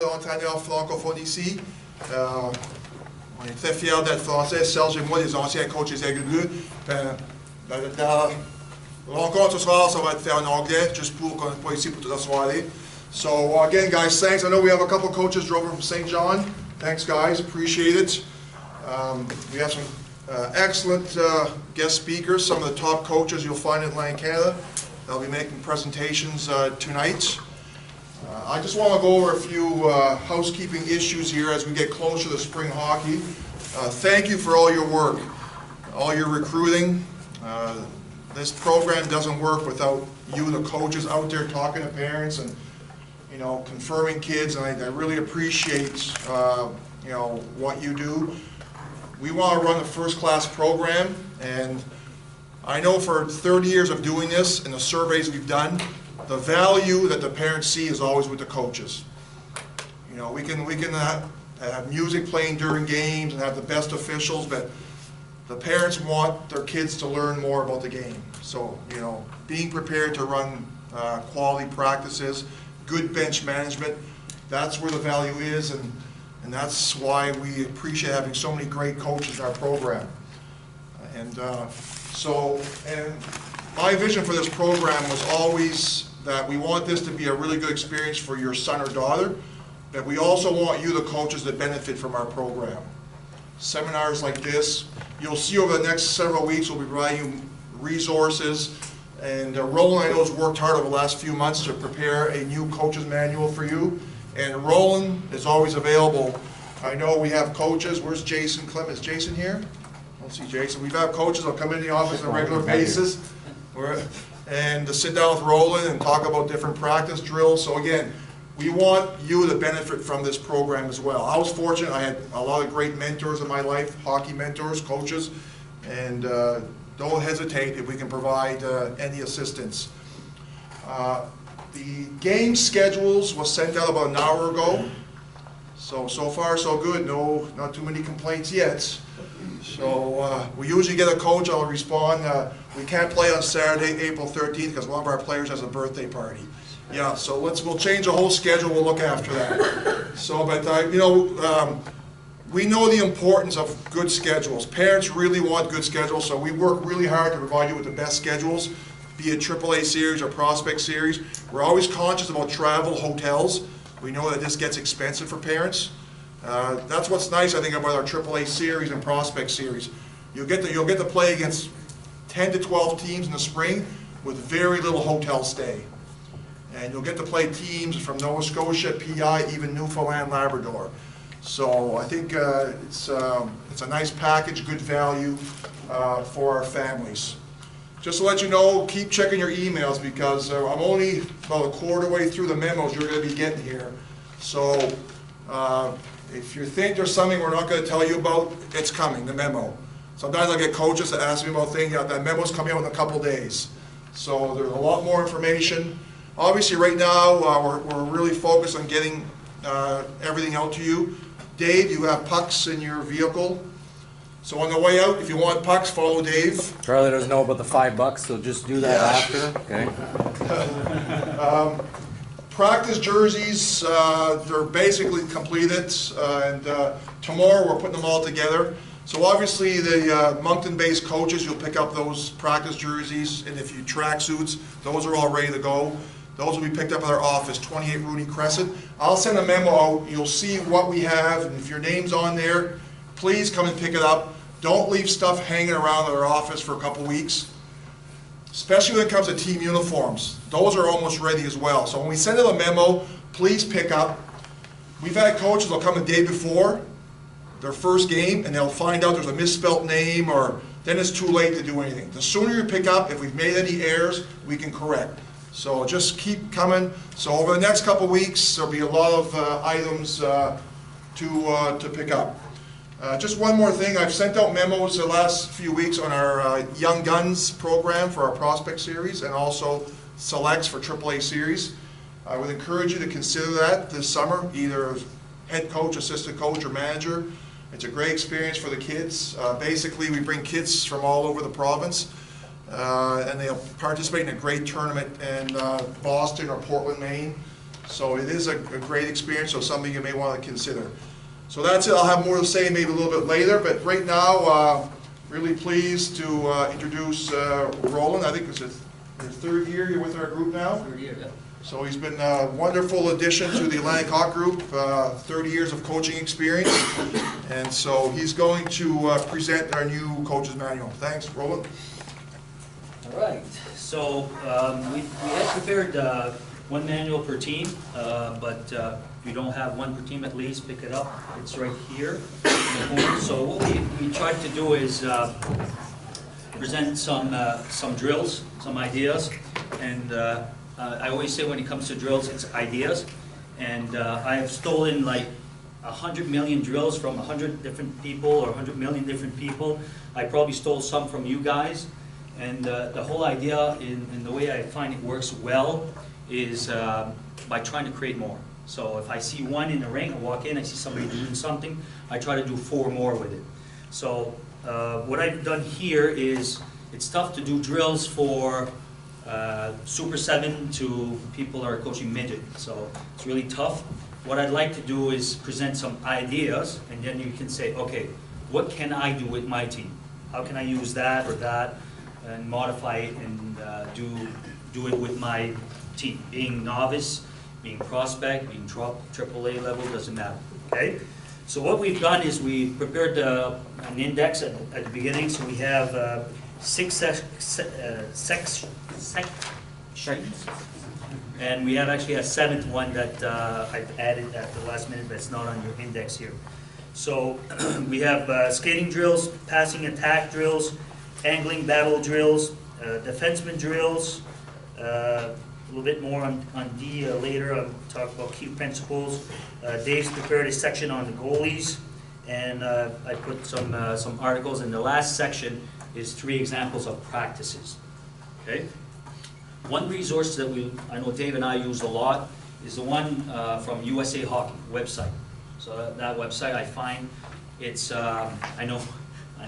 d'entraîneurs francophones ici. On est très fiers d'être français. Serge et moi, les anciens coachs des Aigles Bleus. La rencontre ce soir, ça va être fait en anglais, juste pour qu'on n'est pas ici pour toute la soirée. So again, guys, thanks. I know we have a couple coaches drove from St. John. Thanks, guys. Appreciate it. We have some excellent guest speakers, some of the top coaches you'll find in Atlantic Canada. They'll be making presentations tonight. I just want to go over a few housekeeping issues here as we get closer to spring hockey. Thank you for all your work, all your recruiting. This program doesn't work without you, the coaches, out there talking to parents and confirming kids. And I really appreciate what you do. We want to run a first-class program, and I know for 30 years of doing this and the surveys we've done, the value that the parents see is always with the coaches. We can have music playing during games and have the best officials, but the parents want their kids to learn more about the game. So, being prepared to run quality practices, good bench management, that's where the value is, and that's why we appreciate having so many great coaches in our program. And my vision for this program was always that we want this to be a really good experience for your son or daughter, but we also want you, the coaches, to benefit from our program. Seminars like this, you'll see over the next several weeks, we'll be providing you resources, and Roland, I know, has worked hard over the last few months to prepare a new coach's manual for you, and Roland is always available. I know we have coaches. Where's Jason Clement? Is Jason here? I don't see Jason. We've had coaches that'll come in the office on a regular basis and to sit down with Roland and talk about different practice drills. So again, we want you to benefit from this program as well. I was fortunate. I had a lot of great mentors in my life, hockey mentors, coaches, and don't hesitate if we can provide any assistance. The game schedules was sent out about an hour ago. So far so good. No, not too many complaints yet. So we usually get a coach, I'll respond. We can't play on Saturday, April 13th, because one of our players has a birthday party. Yeah, so we'll change the whole schedule. We'll look after that. So, but we know the importance of good schedules. Parents really want good schedules, so we work really hard to provide you with the best schedules, be it AAA series or prospect series. We're always conscious about travel, hotels. We know that this gets expensive for parents. That's what's nice, I think, about our AAA series and prospect series. You'll get to play against 10 to 12 teams in the spring with very little hotel stay. And you'll get to play teams from Nova Scotia, PI, even Newfoundland, Labrador. So I think it's a nice package, good value for our families. Just to let you know, keep checking your emails, because I'm only about a quarter way through the memos you're going to be getting here. So if you think there's something we're not going to tell you about, it's coming, the memo. Sometimes I get coaches that ask me about things, that memo's coming out in a couple days. So there's a lot more information. Obviously right now we're really focused on getting everything out to you. Dave, you have pucks in your vehicle. So on the way out, if you want pucks, follow Dave. Charlie doesn't know about the $5, so just do that after. Okay. Practice jerseys, they're basically completed, and tomorrow we're putting them all together. So obviously the Moncton-based coaches, you'll pick up those practice jerseys, and if you tracksuits, those are all ready to go. Those will be picked up at our office, 28 Rooney Crescent. I'll send a memo out. You'll see what we have, and if your name's on there, please come and pick it up. Don't leave stuff hanging around at our office for a couple weeks, especially when it comes to team uniforms. Those are almost ready as well. So when we send out a memo, please pick up. We've had coaches that'll come the day before their first game, and they'll find out there's a misspelt name, or then it's too late to do anything. The sooner you pick up, if we've made any errors, we can correct. So just keep coming. So over the next couple weeks, there'll be a lot of items to pick up. Just one more thing. I've sent out memos the last few weeks on our Young Guns program for our prospect series, and also selects for AAA series. I would encourage you to consider that this summer, either head coach, assistant coach, or manager. It's a great experience for the kids. Basically, we bring kids from all over the province, and they'll participate in a great tournament in Boston or Portland, Maine. So it is a great experience, so something you may want to consider. So that's it. I'll have more to say maybe a little bit later, but right now, really pleased to introduce Roland. I think it's your third year you're with our group now. Third year, yeah. So he's been a wonderful addition to the Atlantic Hawk Group, 30 years of coaching experience. And so he's going to present our new coach's manual. Thanks, Roland. All right, so we had prepared one manual per team, but if you don't have one per team, at least pick it up. It's right here in the corner. So what we tried to do is present some drills, some ideas, and I always say when it comes to drills, it's ideas. And I have stolen like 100 million drills from 100 different people or 100 million different people. I probably stole some from you guys. And the whole idea in the way I find it works well is by trying to create more. So if I see one in the ring, I walk in, I see somebody doing something, I try to do 4 more with it. So what I've done here is, it's tough to do drills for Super 7 to people that are coaching midget. So it's really tough. What I'd like to do is present some ideas, and then you can say, okay, what can I do with my team? How can I use that or that and modify it and do it with my team? Being novice, being prospect, being AAA level, doesn't matter, okay? So what we've done is we prepared an index at the beginning, so we have 6 sections, and we have actually a 7th one that I've added at the last minute, but it's not on your index here. So we have skating drills, passing attack drills, angling battle drills, defenseman drills, a little bit more on D later. I'll talk about key principles. Dave's prepared a section on the goalies, and I put some articles. And the last section is 3 examples of practices. Okay. One resource that I know Dave and I use a lot is the one from USA Hockey website. So that website, I find it's I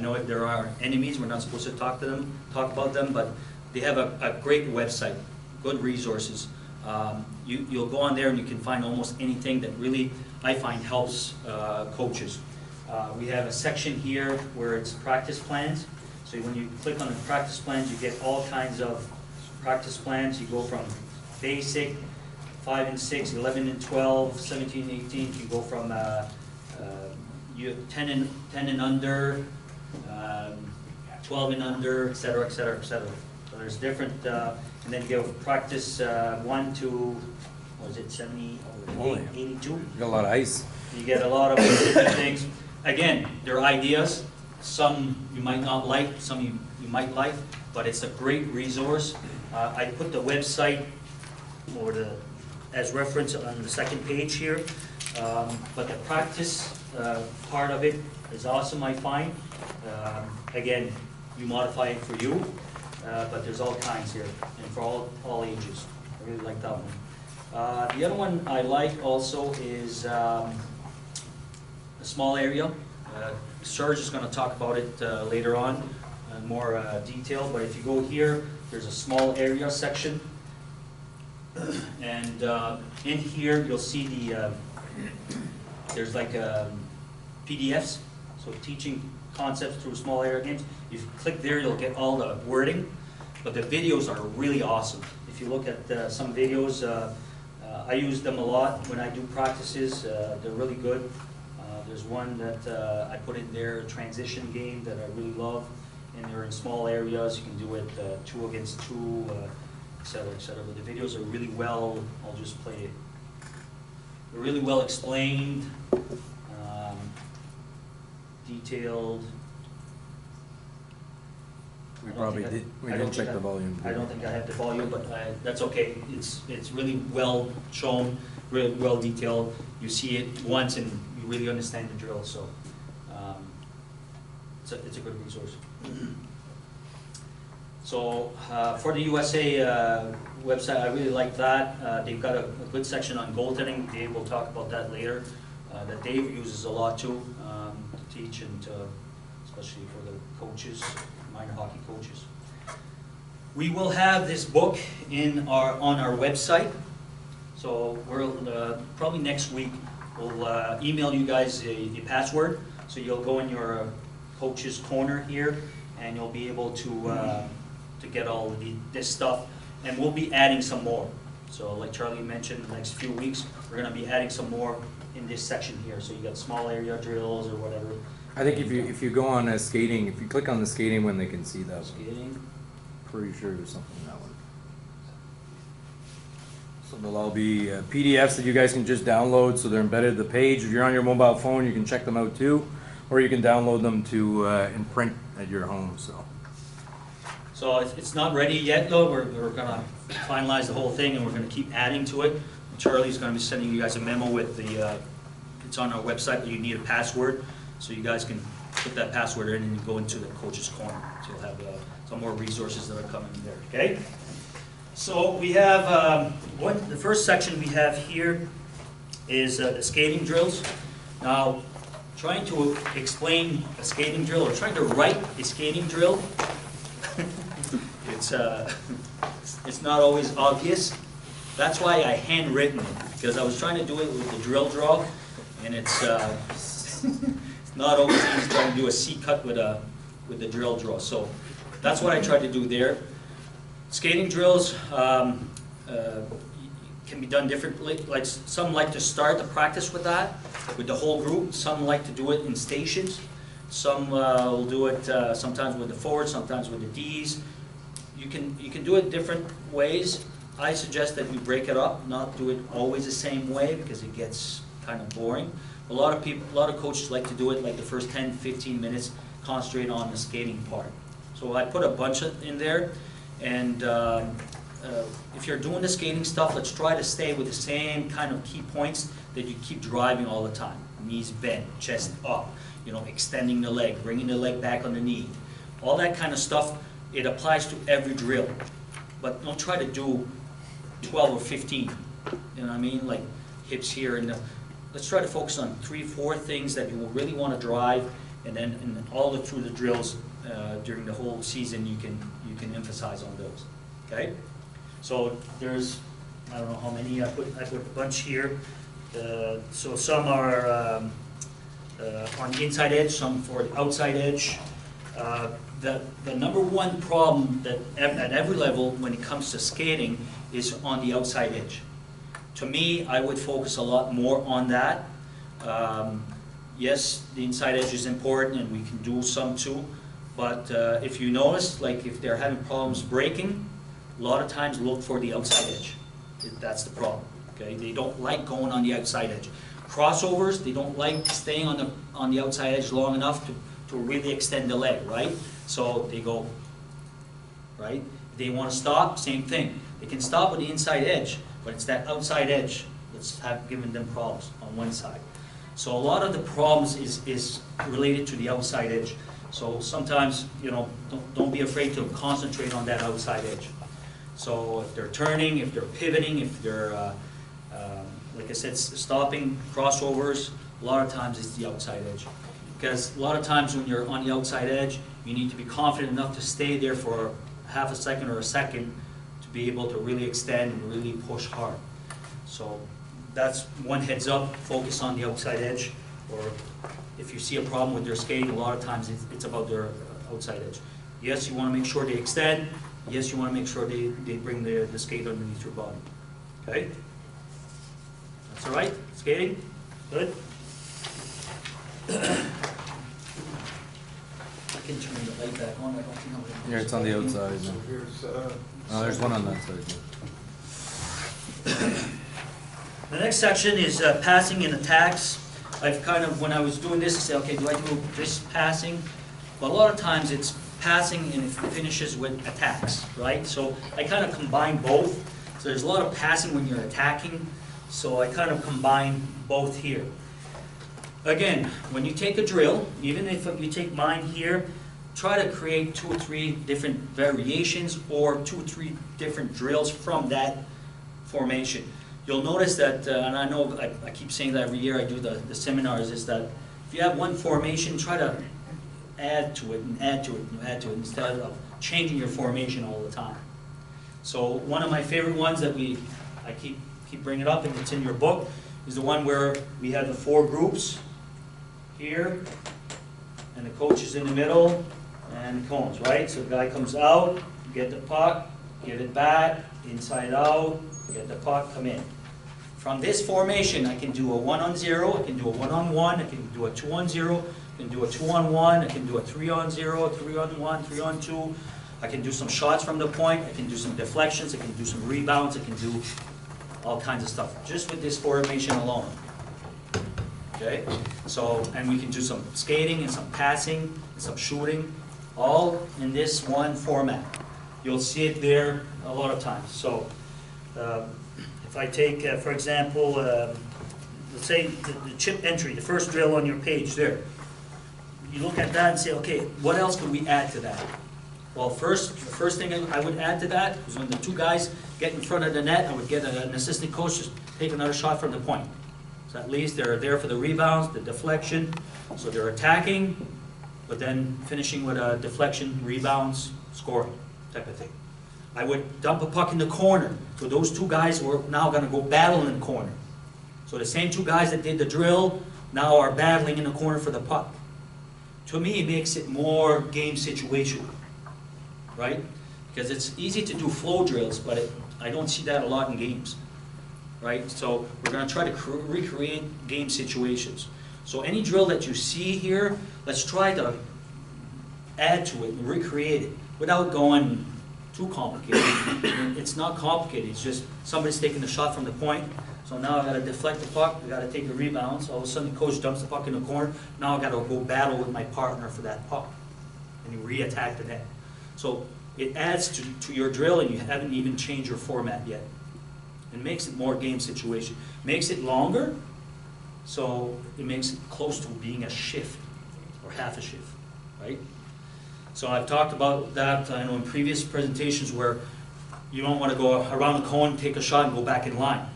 know if there are enemies, we're not supposed to talk about them, but they have a great website, good resources. You'll go on there and you can find almost anything that really, I find, helps coaches. We have a section here where it's practice plans. So when you click on the practice plans, you get all kinds of practice plans. You go from basic, 5 and 6, 11 and 12, 17 and 18. You go from 10 and under, 12 and under, etc., etc., etc. So there's different, and then you go practice 1 to, what was it, 70, 82? You got a lot of ice. You get a lot of different things. Again, they're ideas. Some you might not like, some you might like, but it's a great resource. I put the website as reference on the 2nd page here, but the practice part of it is awesome, I find. Again, you modify it for you, but there's all kinds here, and for all ages. I really like that one. The other one I like also is a small area. Serge is going to talk about it later on in more detail, but if you go here, there's a small area section, and in here you'll see there's like PDFs, so teaching concepts through small area games. If you click there, you'll get all the wording, but the videos are really awesome. If you look at some videos, I use them a lot when I do practices. They're really good. There's one that I put in there, a transition game that I really love, and they're in small areas. You can do it 2 against 2, etc., etc. But the videos are really well, I'll just play it. They're really well explained, detailed. We didn't check the volume. I don't think I have the volume, but that's okay. It's really well shown, really well detailed. You see it once and you really understand the drill, so it's a good resource. So for the USA website, I really like that. They've got a good section on goaltending. Dave will talk about that later. That Dave uses a lot too to teach, and especially for the coaches, minor hockey coaches. We will have this book on our website. So we'll, probably next week, we'll email you guys a password. So you'll go in your coach's corner here, and you'll be able to get all of this stuff. And we'll be adding some more. So like Charlie mentioned, the next few weeks, we're gonna be adding some more in this section here. So you got small area drills or whatever. I think if you go on skating, if you click on the skating one, they can see that one. Skating. Pretty sure there's something in that one. So there'll all be PDFs that you guys can just download, so they're embedded in the page. If you're on your mobile phone, you can check them out too, or you can download them to in print at your home. So it's not ready yet though. We're gonna finalize the whole thing, and we're gonna keep adding to it. Charlie's gonna be sending you guys a memo with the, it's on our website, but you need a password, so you guys can put that password in and go into the coach's corner. So you'll have some more resources that are coming there, okay? So we have, the first section we have here is the skating drills. Now, trying to explain a skating drill, or trying to write a skating drill, it's not always obvious. That's why I handwritten it, because I was trying to do it with the drill draw, and it's not always easy trying to do a C cut with the drill draw. So that's what I tried to do there. Skating drills can be done differently. Like some like to start the practice with that, with the whole group. Some like to do it in stations. Some will do it sometimes with the forwards, sometimes with the Ds. You can do it different ways. I suggest that you break it up, not do it always the same way, because it gets kind of boring. A lot of coaches like to do it like the first 10, 15 minutes, concentrate on the skating part. So I put a bunch in there, and if you're doing the skating stuff, let's try to stay with the same kind of key points that you keep driving all the time. Knees bent, chest up, extending the leg, bringing the leg back on the knee. All that kind of stuff, it applies to every drill. But don't try to do 12 or 15, you know what I mean? Like hips here, and let's try to focus on 3, 4 things that you will really want to drive, and then all through the drills during the whole season, you can emphasize on those. Okay? So there's, I don't know how many, I put a bunch here. So some are on the inside edge, some for the outside edge. The number one problem that at every level when it comes to skating is on the outside edge. To me, I would focus a lot more on that. Yes, the inside edge is important, and we can do some too. But if you notice, like if they're having problems breaking, a lot of times look for the outside edge. That's the problem. Okay, they don't like going on the outside edge. Crossovers, they don't like staying on the outside edge long enough to really extend the leg, right? So they go, right? They want to stop, same thing. They can stop with the inside edge, but it's that outside edge that's given them problems on one side. So a lot of the problems is related to the outside edge. So sometimes, don't be afraid to concentrate on that outside edge. So if they're turning, if they're pivoting, if they're, like I said, stopping, crossovers, a lot of times it's the outside edge. Because a lot of times when you're on the outside edge, you need to be confident enough to stay there for half a second or a second to be able to really extend and really push hard. So that's one heads up, focus on the outside edge. Or if you see a problem with their skating, a lot of times it's about their outside edge. Yes, you want to make sure they extend. Yes, you want to make sure they bring the skate underneath your body. Okay? That's all right? Skating? Good? I can turn the light back on. I don't think I'm going to. Yeah, it's on the outside. So here's, Oh, there's one on that side. The next section is passing and attacks. I've kind of, when I was doing this, I said, okay, do I do this passing? But a lot of times it's passing and it finishes with attacks, right? So I kind of combine both. So there's a lot of passing when you're attacking. So I kind of combine both here. Again, when you take a drill, even if you take mine here, try to create 2 or 3 different variations or 2 or 3 different drills from that formation. You'll notice that, and I know I keep saying that every year I do the seminars, is that if you have one formation, try to add to it and add to it and add to it instead of changing your formation all the time. So one of my favorite ones that I keep keep bringing it up, and it's in your book, is the one where we have the 4 groups here, and the coach is in the middle, and the cones, right? So the guy comes out, get the puck, give it back, inside out, get the puck, come in. From this formation, I can do a 1-on-0, I can do a 1-on-1, I can do a 2-on-0, I can do a 2-on-1, I can do a 3-on-0, a 3-on-1, 3-on-2. I can do some shots from the point, I can do some deflections, I can do some rebounds, I can do all kinds of stuff, just with this formation alone. Okay? So, and we can do some skating and some passing and some shooting, all in this one format. You'll see it there a lot of times. So, if I take, for example, let's say the chip entry, the first drill on your page there. You look at that and say, okay, what else could we add to that? Well, the first thing I would add to that is when the 2 guys get in front of the net, I would get an assistant coach to take another shot from the point. So at least they're there for the rebounds, the deflection, so they're attacking, but then finishing with a deflection, rebounds, scoring type of thing. I would dump a puck in the corner, so those 2 guys were now going to go battle in the corner. So the same 2 guys that did the drill now are battling in the corner for the puck. To me, it makes it more game situation, right? Because it's easy to do flow drills, but I don't see that a lot in games, right? So we're going to try to recreate game situations. So any drill that you see here, let's try to add to it and recreate it without going too complicated. It's not complicated, it's just somebody's taking the shot from the point. So now I got to deflect the puck, I got to take the rebound, so all of a sudden the coach dumps the puck in the corner, now I got to go battle with my partner for that puck, and you re-attack the net. So it adds to your drill, and you haven't even changed your format yet. It makes it more game situation. Makes it longer, so it makes it close to being a shift, or half a shift, right? So I've talked about that, I know in previous presentations, where you don't want to go around the cone, take a shot, and go back in line.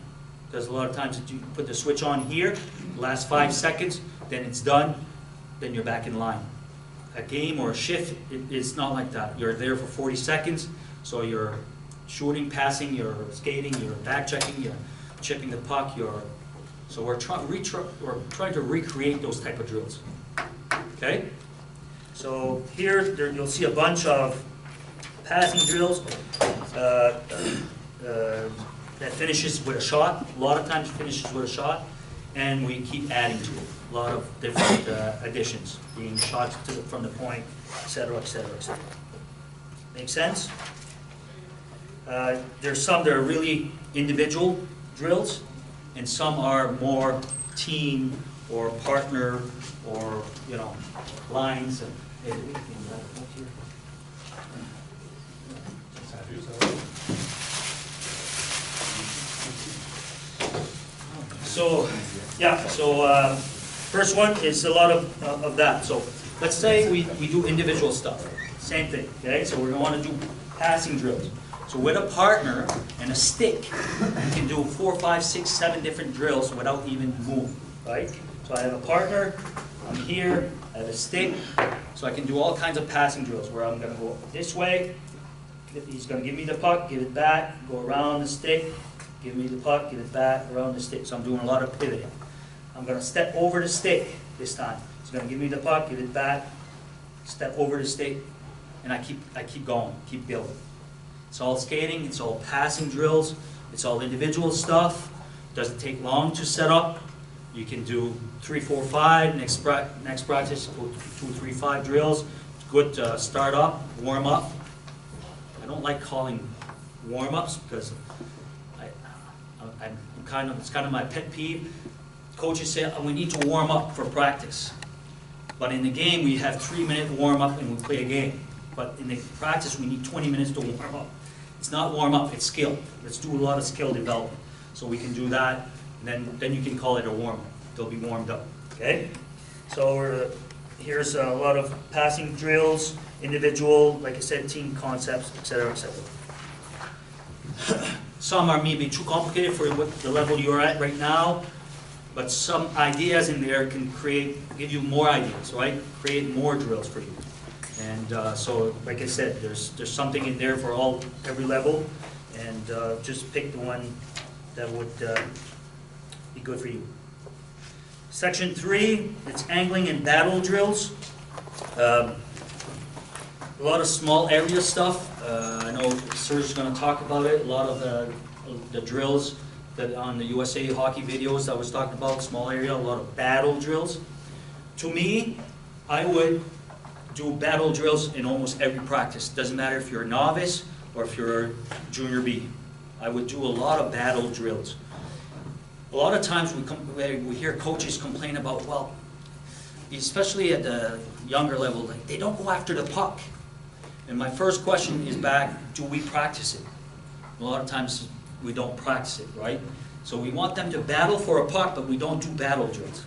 Because a lot of times you put the switch on here, last 5 seconds, then it's done, then you're back in line. A game or a shift, it's not like that. You're there for 40 seconds, so you're shooting, passing, you're skating, you're back checking, you're chipping the puck, so we're trying to recreate those type of drills. Okay? So here you'll see a bunch of passing drills that finishes with a shot. A lot of times finishes with a shot, and we keep adding to it. A lot of different additions, being shots from the point, etc., etc., etc. Make sense? There's some that are really individual drills, and some are more team or partner or lines. And so first one is a lot of that. So let's say we do individual stuff. Same thing, okay? So we're going to want to do passing drills. So with a partner and a stick, you can do 4, 5, 6, 7 different drills without even moving, right? So I have a partner, I'm here, I have a stick, so I can do all kinds of passing drills where I'm going to go this way, he's going to give me the puck, give it back, go around the stick, give me the puck, give it back, around the stick. So I'm doing a lot of pivoting. I'm going to step over the stick this time. He's going to give me the puck, give it back, step over the stick, and I keep going, keep building. It's all skating, it's all passing drills, it's all individual stuff. Doesn't take long to set up. You can do 3, 4, 5. Next practice, go 2, 3, 5 drills. It's good to start up, warm up. I don't like calling warm-ups because it's kind of my pet peeve. Coaches say we need to warm up for practice, but in the game we have 3-minute warm-up and we play a game. But in the practice we need 20 minutes to warm up. It's not warm up, it's skill. Let's do a lot of skill development. So we can do that, and then you can call it a warm-up. They'll be warmed up. Okay? So here's a lot of passing drills, individual, like I said, team concepts, etc., etc. Some are maybe too complicated for the level you're at right now, but some ideas in there can give you more ideas, right? Create more drills for you. And so, like I said, there's something in there for every level, and just pick the one that would be good for you. Section 3, it's angling and battle drills. A lot of small area stuff. I know Serge's going to talk about it. A lot of the drills that on the USA hockey videos I was talking about, small area, a lot of battle drills. To me, I would do battle drills in almost every practice. Doesn't matter if you're a novice or if you're a junior B. I would do a lot of battle drills. A lot of times we hear coaches complain about, well, especially at the younger level, like, they don't go after the puck. And my first question is back, do we practice it? A lot of times we don't practice it, right? So we want them to battle for a puck, but we don't do battle drills,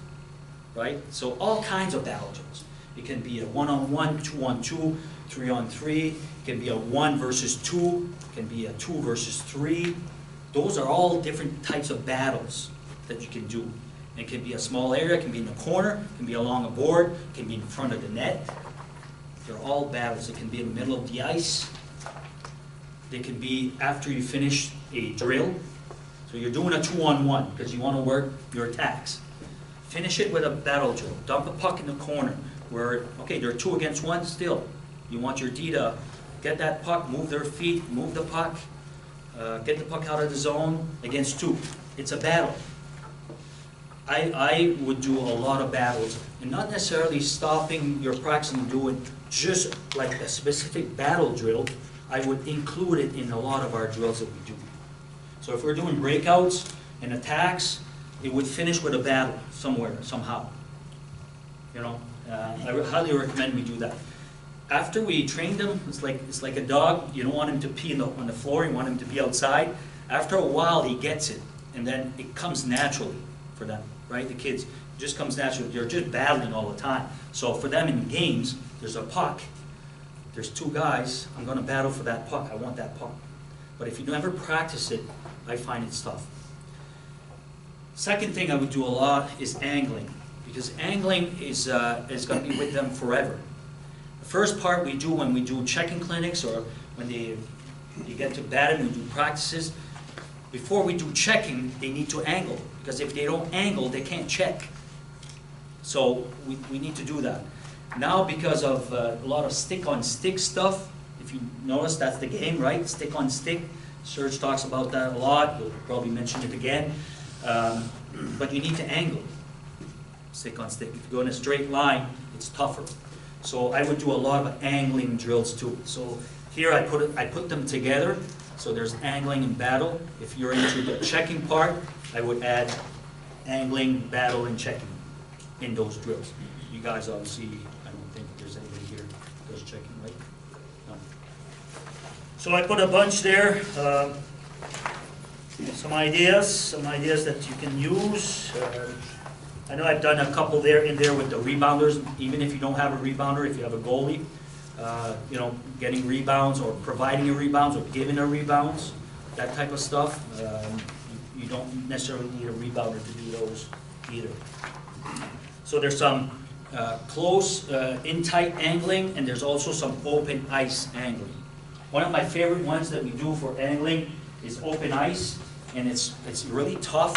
right? So all kinds of battle drills. It can be a 1-on-1, 2-on-2, 3-on-3. It can be a 1 versus 2. It can be a 2 versus 3. Those are all different types of battles that you can do. It can be a small area, it can be in the corner, it can be along a board, it can be in front of the net. They're all battles. It can be in the middle of the ice. They can be after you finish a drill. So you're doing a 2-on-1 because you want to work your attacks. Finish it with a battle drill. Dump a puck in the corner where, okay, they're 2 against 1 still. You want your D to get that puck, move their feet, move the puck, get the puck out of the zone against 2. It's a battle. I would do a lot of battles, and not necessarily stopping your practice and doing just like a specific battle drill. I would include it in a lot of our drills that we do. So if we're doing breakouts and attacks, it would finish with a battle somewhere, somehow. You know, I highly recommend we do that. After we train them, it's like a dog. You don't want him to pee on the floor. You want him to be outside. After a while, he gets it, and then it comes naturally for them, right? The kids, it just comes naturally. They're just battling all the time. So for them in games, there's a puck. There's 2 guys. I'm going to battle for that puck. I want that puck. But if you never practice it, I find it's tough. Second thing I would do a lot is angling, because angling is going to be with them forever. The first part we do when we do checking clinics or when you get to bat and we do practices, before we do checking, they need to angle, because if they don't angle, they can't check. So we need to do that. Now, because of a lot of stick-on-stick stuff, if you notice, that's the game, right? Stick-on-stick. Serge talks about that a lot. You'll probably mention it again. But you need to angle stick-on-stick. If you go in a straight line, it's tougher. So I would do a lot of angling drills too. So here I put them together. So there's angling and battle. If you're into the checking part, I would add angling, battle, and checking in those drills. You guys obviously, I don't think there's anybody here that does checking, right? No. So I put a bunch there. Some ideas that you can use. I know I've done a couple in there with the rebounders. Even if you don't have a rebounder, if you have a goalie, you know, getting rebounds or providing a rebounds or giving a rebounds, that type of stuff. You don't necessarily need a rebounder to do those either. So there's some close, in-tight angling, and there's also some open ice angling. One of my favorite ones that we do for angling is open ice, and it's really tough.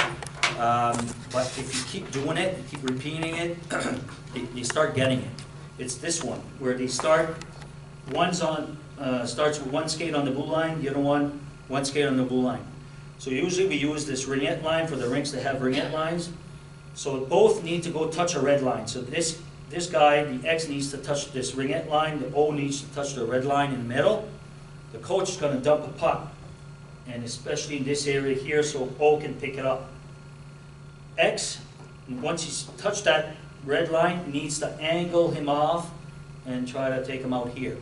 But if you keep doing it, and keep repeating it, they start getting it. It's this one, where they start, starts with one skate on the blue line, the other one skate on the blue line. So usually we use this ringette line for the rinks that have ringette lines. So both need to go touch a red line. So this guy, the X needs to touch this ringette line, the O needs to touch the red line in the middle. The coach is going to dump a puck, and especially in this area here, so O can pick it up. X, once he's touched that red line, needs to angle him off and try to take him out here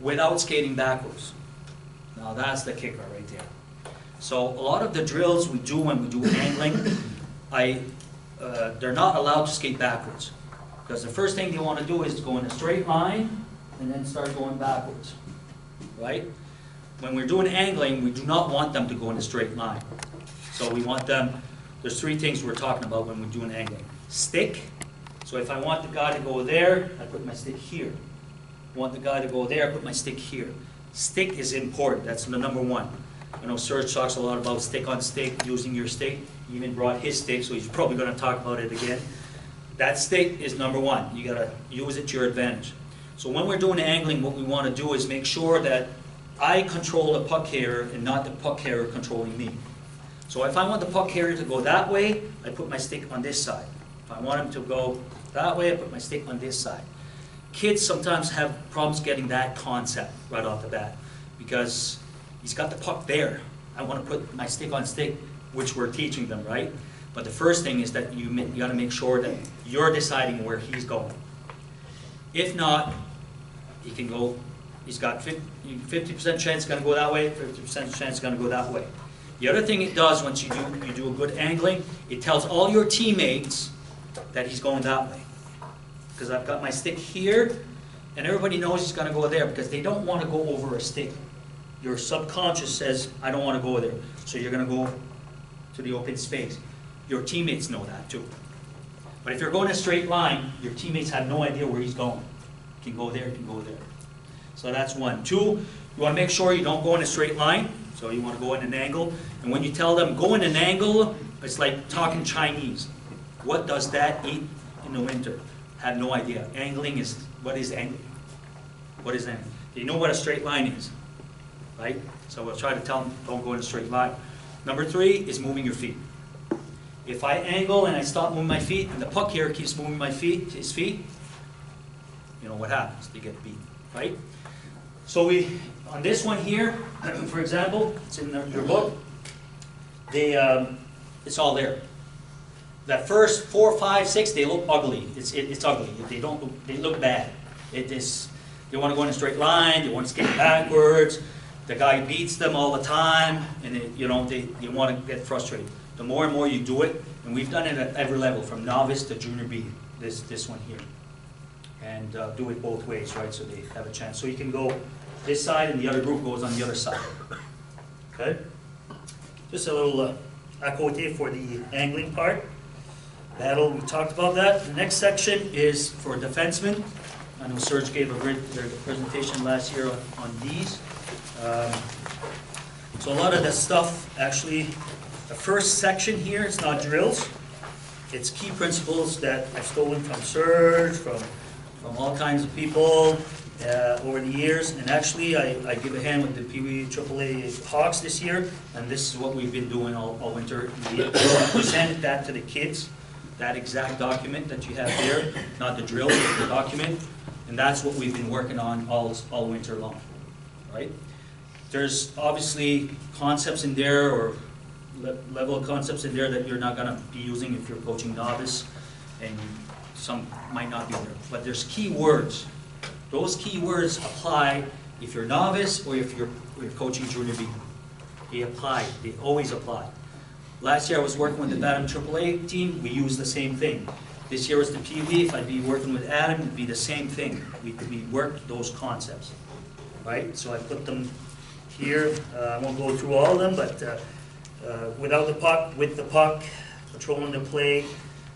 without skating backwards. Now that's the kicker right there. So a lot of the drills we do when we do angling, they're not allowed to skate backwards, because the first thing they want to do is go in a straight line and then start going backwards, right? When we're doing angling, we do not want them to go in a straight line. So we want them, there's 3 things we're talking about when we're doing angling. Stick, so if I want the guy to go there, I put my stick here. I want the guy to go there, I put my stick here. Stick is important, that's the number 1. I know Serge talks a lot about stick on stick, using your stick. He even brought his stick, so he's probably going to talk about it again. That stick is number one. You got to use it to your advantage. So when we're doing angling, what we want to do is make sure that I control the puck carrier and not the puck carrier controlling me. So if I want the puck carrier to go that way, I put my stick on this side. If I want him to go that way, I put my stick on this side. Kids sometimes have problems getting that concept right off the bat because he's got the puck there. I want to put my stick on stick, which we're teaching them, right? But the first thing is that you got to make sure that you're deciding where he's going. If not, he can go, he's got 50% chance going to go that way, 50% chance going to go that way. The other thing it does once you do a good angling, it tells all your teammates that he's going that way. Because I've got my stick here, and everybody knows he's going to go there because they don't want to go over a stick. Your subconscious says, I don't want to go there. So you're going to go to the open space. Your teammates know that too. But if you're going a straight line, your teammates have no idea where he's going. He can go there, he can go there. So that's one. Two, you want to make sure you don't go in a straight line. So you want to go in an angle. And when you tell them, go in an angle, it's like talking Chinese. What does that eat in the winter? Have no idea. Angling is, what is angling? What is angling? They know what a straight line is, right? So we'll try to tell them, don't go in a straight line. Number three is moving your feet. If I angle and I stop moving my feet, and the puck here keeps moving his feet, you know what happens? They get beat, right? So on this one here, for example, it's in your book, it's all there. That first 4, 5, 6, they look ugly. It's ugly. They look bad. They want to go in a straight line. They want to skate backwards. The guy beats them all the time, and they want to get frustrated. The more and more you do it, and we've done it at every level, from novice to junior B. This one here, and do it both ways, right? So they have a chance. So you can go this side, and the other group goes on the other side. Okay. Just a little à côté for the angling part. Battle, we talked about that. The next section is for defensemen. I know Serge gave a great presentation last year on these. So a lot of the stuff, actually, the first section here, it's not drills. It's key principles that I've stolen from Serge, from all kinds of people over the years. And actually, I give a hand with the Pee Wee AAA Hawks this year, and this is what we've been doing all winter. We presented that to the kids. That exact document that you have there, not the drill, but the document, and that's what we've been working on all winter long, right? There's obviously concepts in there, or level of concepts in there that you're not going to be using if you're coaching novice, and some might not be there. But there's key words. Those key words apply if you're novice or if you're coaching junior B. They apply. They always apply. Last year I was working with the Batum AAA team, we used the same thing. This year was the Pee Wee, if I'd be working with Adam, it'd be the same thing. We worked those concepts, right? So I put them here. I won't go through all of them, but without the puck, with the puck, controlling the play.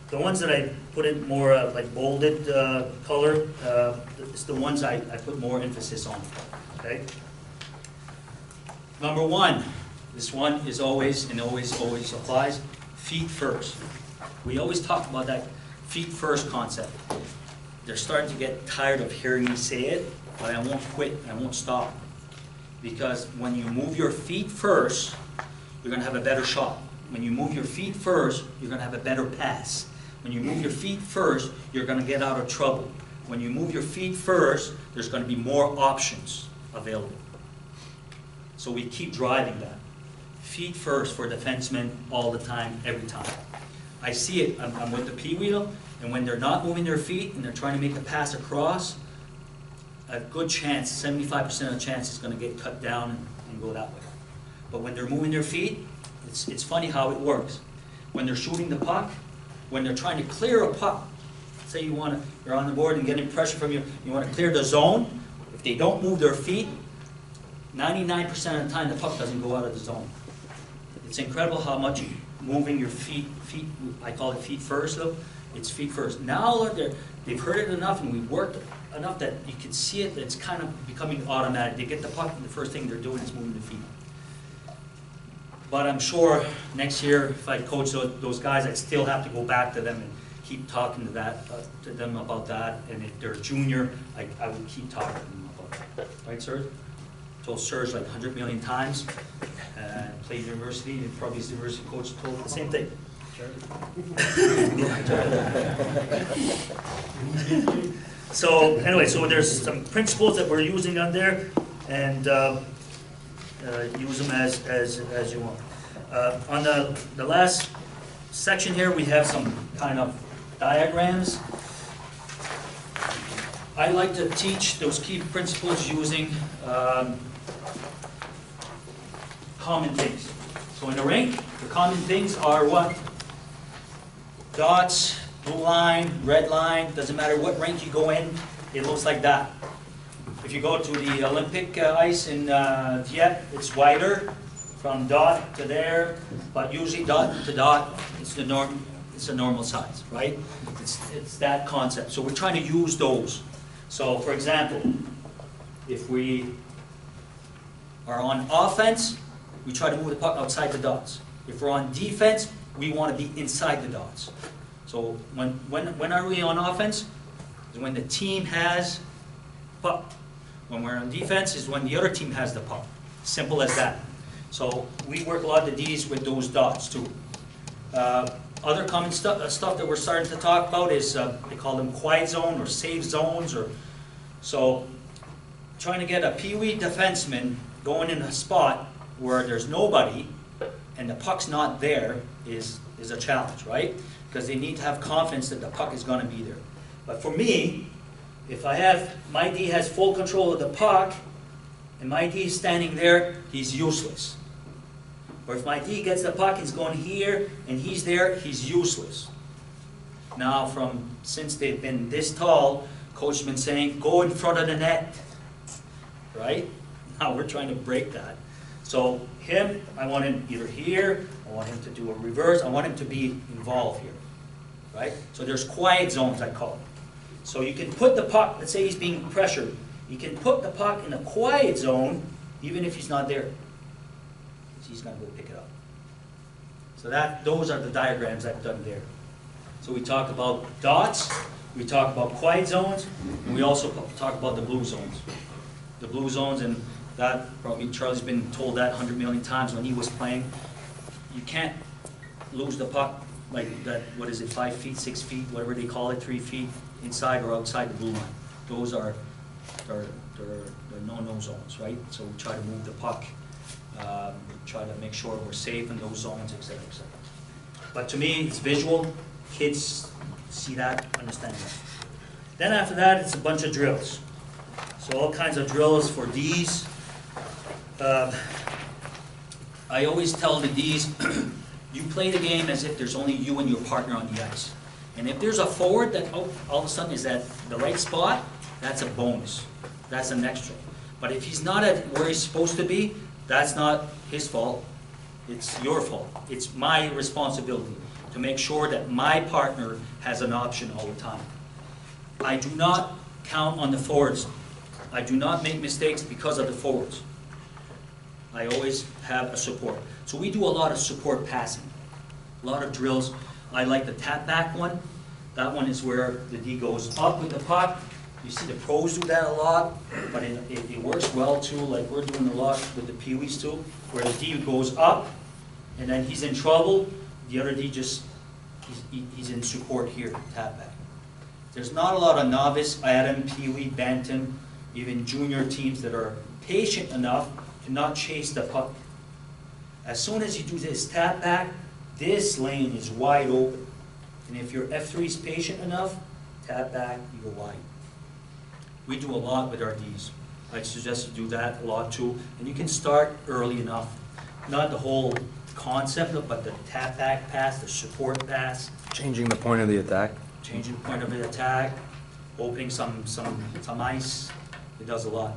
The ones that I put in more like bolded color, it's the ones I put more emphasis on, okay? Number one. This one is always, and always applies, feet first. We always talk about that feet first concept. They're starting to get tired of hearing me say it, but I won't quit, I won't stop. Because when you move your feet first, you're going to have a better shot. When you move your feet first, you're going to have a better pass. When you move your feet first, you're going to get out of trouble. When you move your feet first, there's going to be more options available. So we keep driving that. Feet first for defensemen all the time, every time. I see it, I'm with the Pee Wheel, and when they're not moving their feet and they're trying to make a pass across, a good chance, 75% of the chance is going to get cut down and go that way. But when they're moving their feet, it's funny how it works. When they're shooting the puck, when they're trying to clear a puck, say you're on the board and getting pressure from you want to clear the zone, if they don't move their feet, 99% of the time the puck doesn't go out of the zone. It's incredible how much moving your feet, I call it feet first though, it's feet first. Now they've heard it enough and we've worked enough that you can see it, it's kind of becoming automatic. They get the puck and the first thing they're doing is moving the feet. But I'm sure next year, if I coach those guys, I'd still have to go back to them and keep talking to them about that. And if they're junior, I would keep talking to them about that. Right, Serge? Told Serge like 100 million times. Played university, and probably his university coach told the same thing. So anyway, so there's some principles that we're using on there, and use them as you want. On the last section here, we have some kind of diagrams. I like to teach those key principles using common things. So in a rink, the common things are what? Dots, blue line, red line, doesn't matter what rink you go in, it looks like that. If you go to the Olympic ice in Dieppe, it's wider from dot to there, but usually dot to dot, it's a normal size, right? It's that concept. So we're trying to use those. So for example, if we are on offense, we try to move the puck outside the dots. If we're on defense, we want to be inside the dots. So when are we on offense? Is when the team has puck. When we're on defense is when the other team has the puck. Simple as that. So we work a lot of the Ds with those dots too. Other common stuff that we're starting to talk about is they call them quiet zone or safe zones. So trying to get a peewee defenseman going in a spot where there's nobody and the puck's not there is a challenge, right? Because they need to have confidence that the puck is going to be there. But for me, if my D has full control of the puck and my D is standing there, he's useless. Or if my D gets the puck, he's going here and he's there, he's useless. Now since they've been this tall, coach has been saying, go in front of the net, right? Now we're trying to break that. So him, I want him either here, I want him to do a reverse, I want him to be involved here, right? So there's quiet zones, I call them. So you can put the puck, let's say he's being pressured, you can put the puck in a quiet zone even if he's not there. He's going to go pick it up. So those are the diagrams I've done there. So we talk about dots, we talk about quiet zones, and we also talk about the blue zones. The blue zones, and that probably Charlie's been told that 100 million times when he was playing. You can't lose the puck like that, what is it, 5 feet, 6 feet, whatever they call it, 3 feet inside or outside the blue line. Those are no-no zones, right? So we try to move the puck, try to make sure we're safe in those zones, etc., etc. But to me, it's visual. Kids see that, understand that. Then after that, it's a bunch of drills. So all kinds of drills for Ds. I always tell the Ds, you play the game as if there's only you and your partner on the ice. And if there's a forward that all of a sudden is at the right spot, that's a bonus. That's an extra. But if he's not at where he's supposed to be, that's not his fault. It's your fault. It's my responsibility to make sure that my partner has an option all the time. I do not count on the forwards. I do not make mistakes because of the forwards. I always have a support. So we do a lot of support passing, a lot of drills. I like the tap back one. That one is where the D goes up with the puck. You see the pros do that a lot, but it works well too. Like we're doing a lot with the peewees too, where the D goes up, and then he's in trouble. The other D he's in support here, tap back. There's not a lot of novice, Adam, peewee, bantam, even junior teams that are patient enough to not chase the puck. As soon as you do this tap back, this lane is wide open. And if your F3 is patient enough, tap back, you go wide. We do a lot with our Ds. I suggest you do that a lot too. And you can start early enough. Not the whole concept, but the tap back pass, the support pass. Changing the point of the attack. Changing the point of the attack, opening some ice. It does a lot.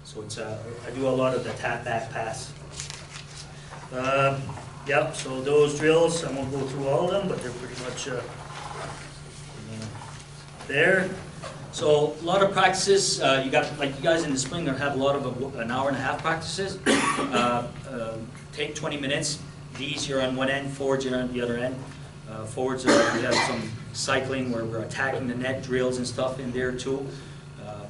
So it's I do a lot of the tap back pass. Yep, so those drills, I won't go through all of them, but they're pretty much there. So a lot of practices, you got, like you guys in the spring, gonna have a lot of an hour and a half practices. Take 20 minutes. These you're on one end, forwards you're on the other end. Forwards, we have some cycling where we're attacking the net, drills and stuff in there too.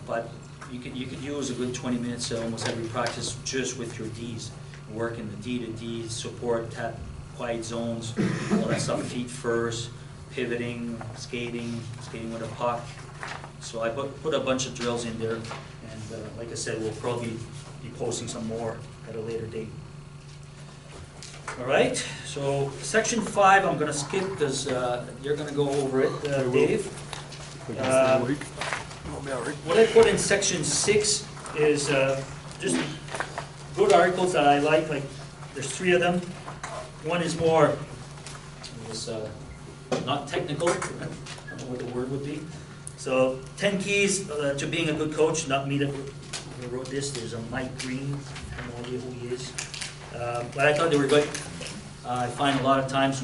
But you could use a good 20 minutes almost every practice just with your Ds. Working the D to D, support, tap, quiet zones, all that stuff, feet first, pivoting, skating with a puck. So I put a bunch of drills in there, and like I said, we'll probably be posting some more at a later date. All right, so section 5 I'm going to skip because you're going to go over it, Dave. What I put in section 6 is just good articles that I like there's 3 of them. One is more, not technical, I don't know what the word would be. So 10 keys to being a good coach, not me that wrote this, there's a Mike Green, I have no idea who he is. But I thought they were good. I find a lot of times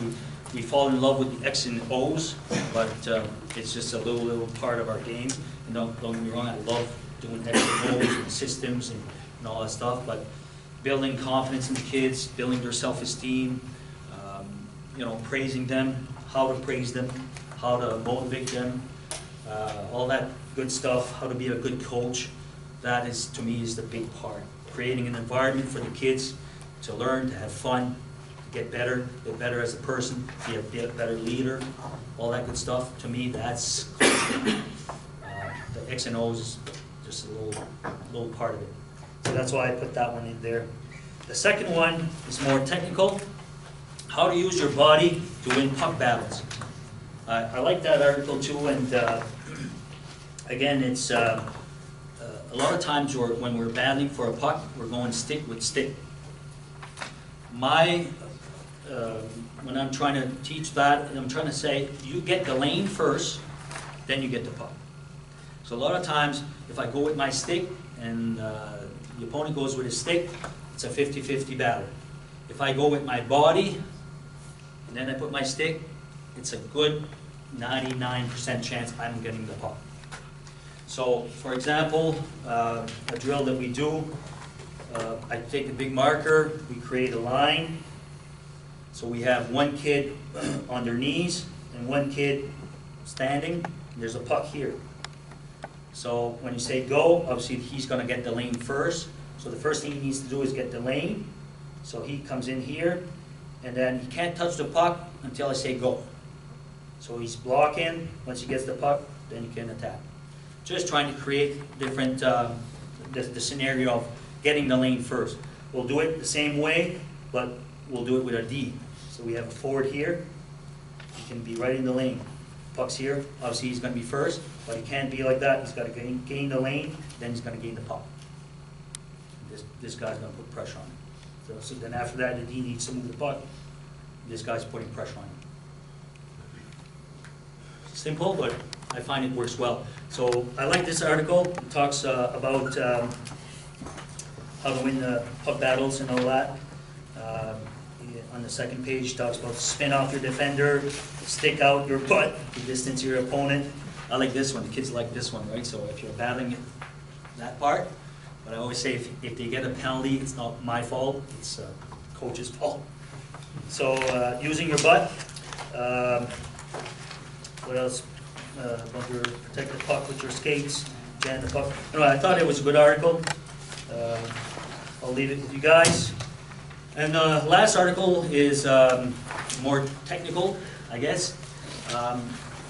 we fall in love with the X and O's, but it's just a little part of our game. And don't get me wrong, I love doing X and O's and systems and all that stuff, but building confidence in the kids, building their self-esteem, praising them, how to praise them, how to motivate them, all that good stuff, how to be a good coach. That is, to me, is the big part. Creating an environment for the kids to learn, to have fun, to get better as a person, be a better leader, all that good stuff. To me, that's the X and O's is just a little part of it. So that's why I put that one in there. The second one is more technical. How to use your body to win puck battles. I like that article too, and again, it's a lot of times when we're battling for a puck, we're going stick with stick. When I'm trying to teach that, I'm trying to say, you get the lane first, then you get the puck. So a lot of times, if I go with my stick and the opponent goes with his stick, it's a 50-50 battle. If I go with my body, and then I put my stick, it's a good 99% chance I'm getting the puck. So, for example, a drill that we do, I take a big marker, we create a line. So we have one kid on their knees and one kid standing. There's a puck here. So when you say go, obviously he's going to get the lane first. So the first thing he needs to do is get the lane. So he comes in here, and then he can't touch the puck until I say go. So he's blocking. Once he gets the puck, then he can attack. Just trying to create different, the scenario of getting the lane first. We'll do it the same way, but we'll do it with a D. So we have a forward here. He can be right in the lane. Puck's here. Obviously he's going to be first, but he can't be like that. He's got to gain the lane, then he's going to gain the puck. This guy's going to put pressure on him. So then after that, the D needs to move the puck. This guy's putting pressure on him. Simple, but I find it works well. So I like this article. It talks about how to win the puck battles and all that. On the second page, it talks about spin off your defender, stick out your butt to distance your opponent. I like this one. The kids like this one, right? So if you're battling that part, but I always say if they get a penalty, it's not my fault. It's coach's fault. So using your butt. What else? About your protect the puck with your skates, jam the puck. Anyway, I thought it was a good article. I'll leave it with you guys. And the last article is more technical, I guess.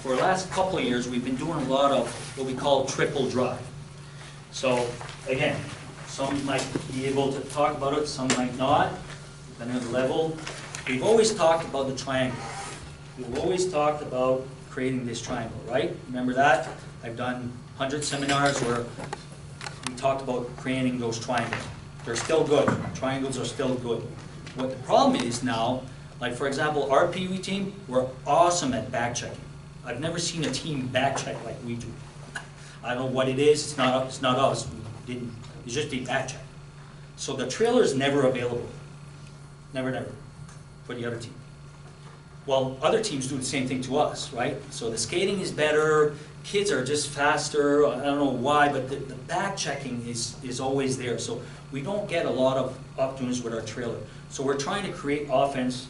For the last couple of years, we've been doing a lot of what we call triple drive. So again, some might be able to talk about it, some might not, depending on the level. We've always talked about the triangle. We've always talked about creating this triangle, right? Remember that? I've done 100 seminars where we talked about creating those triangles. They're still good. Triangles are still good. What the problem is now, like for example, our Pee Wee team, we're awesome at back checking. I've never seen a team back check like we do. I don't know what it is. It's not us. We just did back check. So the trailer is never available. Never, for the other team. Well, other teams do the same thing to us, right? So the skating is better, kids are just faster, I don't know why, but the back checking is always there. So we don't get a lot of opportunities with our trailer. So we're trying to create offense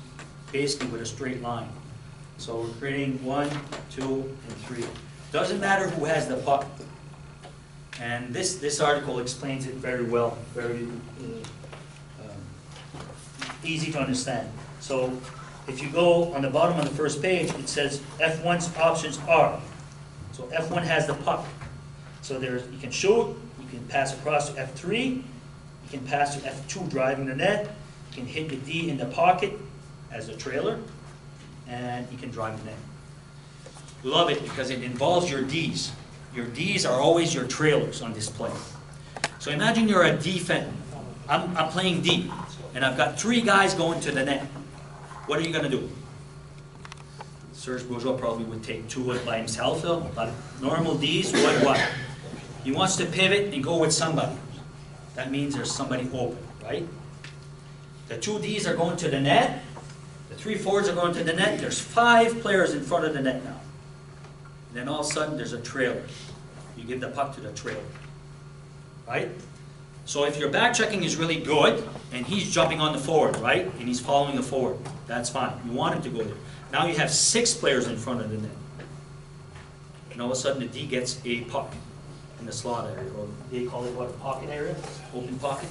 basically with a straight line. So we're creating 1, 2, and 3. Doesn't matter who has the puck. And this article explains it very well, very easy to understand. So if you go on the bottom of the first page, it says F1's options are. So F1 has the puck. So you can shoot, you can pass across to F3, you can pass to F2 driving the net, you can hit the D in the pocket as a trailer, and you can drive the net. Love it because it involves your Ds. Your Ds are always your trailers on this play. So imagine you're a defense. I'm playing D, and I've got 3 guys going to the net. What are you going to do? Serge Bourgeois probably would take 2 by himself, but normal Ds, what? He wants to pivot and go with somebody. That means there's somebody open, right? The 2 Ds are going to the net. The 3 forwards are going to the net. There's 5 players in front of the net now. And then all of a sudden, there's a trailer. You give the puck to the trailer, right? So if your back checking is really good, and he's jumping on the forward, right? And he's following the forward, that's fine. You want him to go there. Now you have 6 players in front of the net. And all of a sudden, the D gets a puck in the slot area, or they call it what, a pocket area? Open pocket?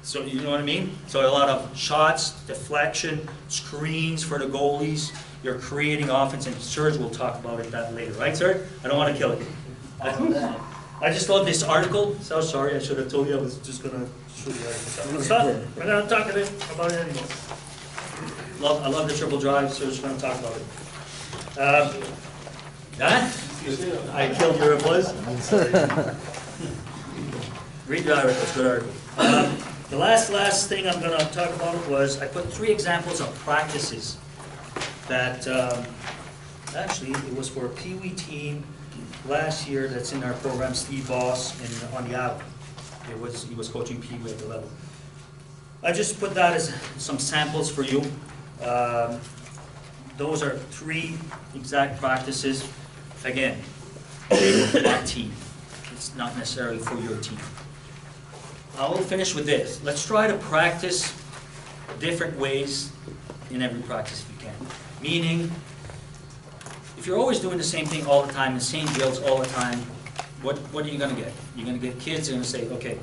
So you know what I mean? So a lot of shots, deflection, screens for the goalies. You're creating offense, and Serge will talk about it that later, right, Serge? I don't want to kill it. I just love this article. So sorry, I should have told you I was just going to show you. Stop. We're not talking about it anymore. I love the triple drive, so we're just going to talk about it. I killed your applause. Great drive, that's a good article. The last thing I'm going to talk about was I put 3 examples of practices that actually it was for a Pee Wee team last year that's in our program, Steve Voss on the Island. He was coaching Pee Wee at the level. I just put that as some samples for you. Those are 3 exact practices. Again, for that team. It's not necessarily for your team. I will finish with this. Let's try to practice different ways in every practice if you can. Meaning, if you're always doing the same thing all the time, the same drills all the time, what are you going to get? You're going to get kids who are going to say, okay,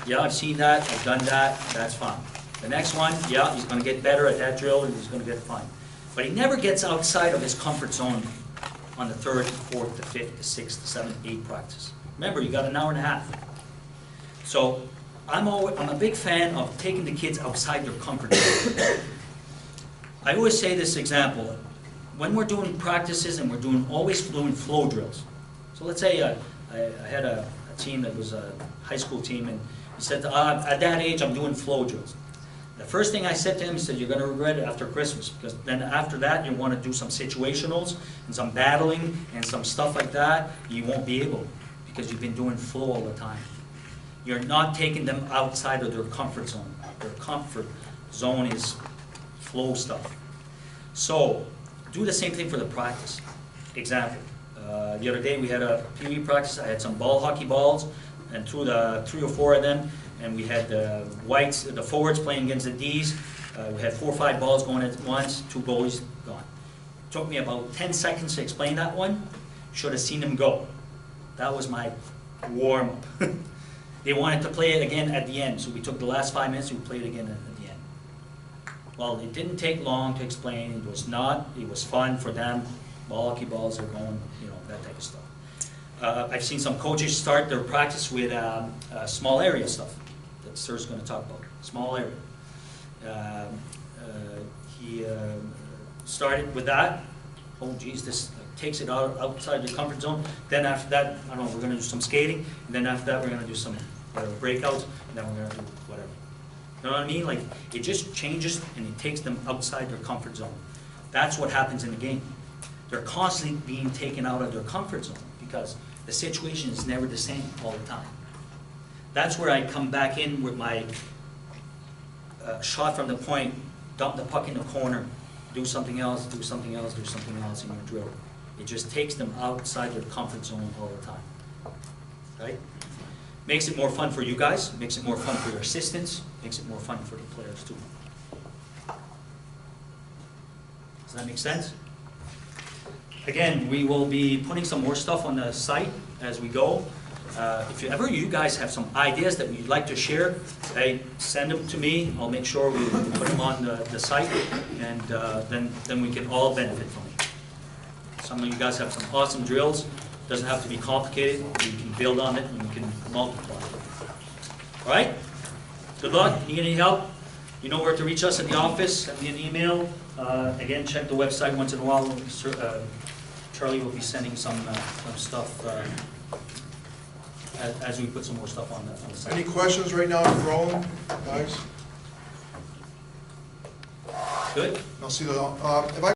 yeah, I've seen that, I've done that, that's fine. The next one, yeah, he's going to get better at that drill and he's going to get fine. But he never gets outside of his comfort zone on the 3rd, the 4th, the 5th, the 6th, the 7th, 8th practice. Remember, you got an hour and a half. So I'm a big fan of taking the kids outside their comfort zone. I always say this example. When we're doing practices and we're always doing flow drills. So let's say I had a team that was a high school team, and he said, at that age I'm doing flow drills. The first thing I said to him, he said, you're going to regret it after Christmas, because then after that you want to do some situationals and some battling and some stuff like that. You won't be able, because you've been doing flow all the time. You're not taking them outside of their comfort zone. Their comfort zone is flow stuff. So do the same thing for the practice. Example, the other day we had a Pee Wee practice. I had some hockey balls, and threw the 3 or 4 of them, and we had the whites, the forwards playing against the Ds. We had 4 or 5 balls going at once, 2 goalies gone. Took me about 10 seconds to explain that one. Should have seen them go. That was my warm-up. They wanted to play it again at the end, so we took the last 5 minutes and we played it again at the end. Well, it didn't take long to explain. It was fun for them. Hockey balls are going, that type of stuff. I've seen some coaches start their practice with small area stuff that Sir's going to talk about. Small area. He started with that. Oh, geez, this takes it outside your comfort zone. Then after that, I don't know, we're going to do some skating. And then after that, we're going to do some breakouts. And then we're going to do whatever. You know what I mean? Like, it just changes and it takes them outside their comfort zone. That's what happens in the game. They're constantly being taken out of their comfort zone because the situation is never the same all the time. That's where I come back in with my shot from the point, dump the puck in the corner, do something else, do something else, do something else in your drill. It just takes them outside their comfort zone all the time, right? Makes it more fun for you guys, makes it more fun for your assistants, makes it more fun for the players too. Does that make sense? Again, we will be putting some more stuff on the site as we go. If you guys have some ideas that you'd like to share, hey, send them to me. I'll make sure we put them on the site, and then we can all benefit from it. Some of you guys have some awesome drills. Doesn't have to be complicated. We can build on it and we can multiply. All right? Good luck. Need any help? You know where to reach us at the office. Send me an email. Again, check the website once in a while. Charlie will be sending some stuff as we put some more stuff on the site. Any questions right now for Roland, guys? Good? I'll see the, if I